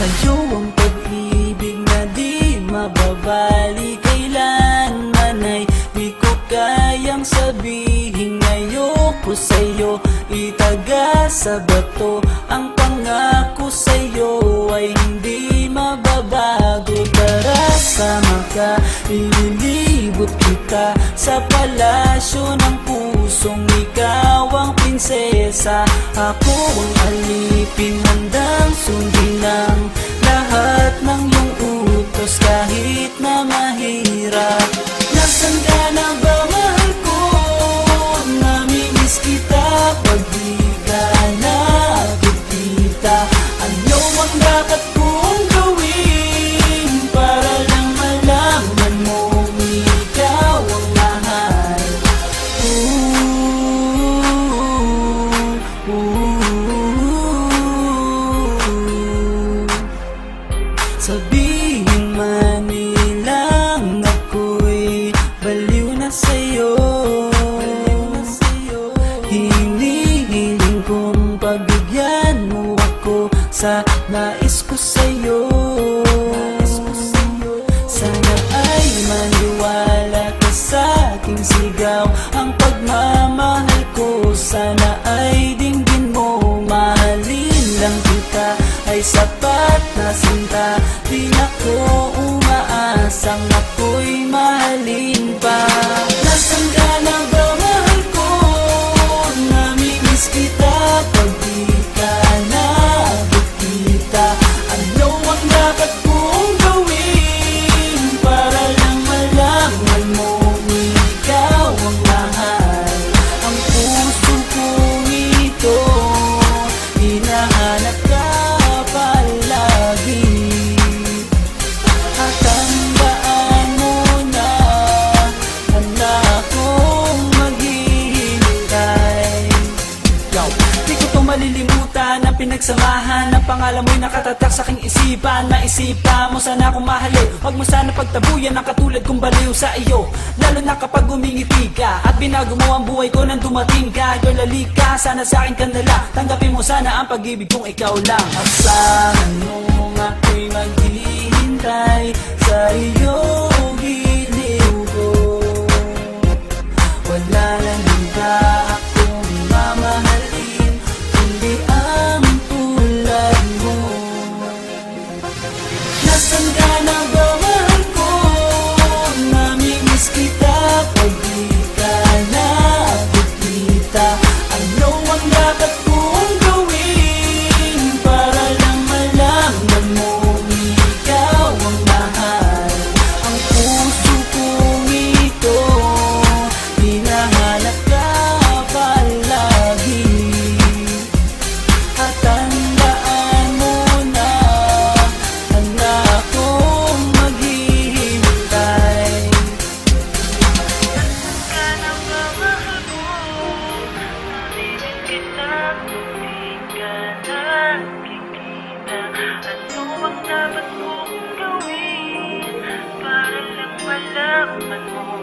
Sa'yo ang pag-ibig na di mababali, kailanman ay di ko kayang sabihin. Ayoko sa'yo itaga sa bato, ang pangako sa'yo ay hindi mababago. Tara, sama ka, ililibot kita sa palasyo ng pusong ikaw ang prinsesa. Ako ang alipin, handang sundin ng lahat ng iyong utos kahit na mahirap. Nasaan ka na ba, mahal ko? Namimiss kita pag di ka nakikita. Ano ang dapat kong gawin para lang malaman mong ikaw ang mahal? Sabihin man nilang ako'y baliw na sa'yo, hinihiling kong pagbigyan mo ako sa nais ko sa'yo. Sana ay maniwala ka sa aking sigaw, ang pagmamahal ko sana ay dinggin mo. Mahalin lang kita ay sapat na sinta, di na ko umaasang ako'y mahalin pa. Nasaan ka na ba, mahal ko? Namimiss kita pag di ka nakikita. Ano ang dapat kong gawin para lang malaman mo ikaw ang mahal? Ang puso kong ito hinahanap ka palagi, at tandaan mo na handa akong maghihintay. Di ko to malilimutan ang pinagsamahan, ang pangalan mo'y nakatatak sa aking isipan. Maisipan mo sana akong mahalin, huwag mo sana pagtabuyan ang katulad kong baliw sa iyo. Lalo na kapag umingiti ka at binago mo ang buhay ko nang dumating ka. Girl, halika, sana sa akin ka na lang, tanggapin mo sana ang pag-ibig kong ikaw lang. Asahan mo ako'y maghihintay sa iyong giliw ko. Wala nang iba akong mamahalin kundi ang tulad mo. Nasaan ka na ba, mahal ko? Namimiss kita pag di ka nakikita. Ano ang dapat kong gawin para lang malaman mo ikaw ang mahal? Ang puso kong ito hinahanap ka palagi, at tandaan mo na handa akong maghihintay. Nasaan ka na ba, mahal ko? Namimiss kita kung di ka nakikita. Ano ang dapat kong gawin para lang malaman mo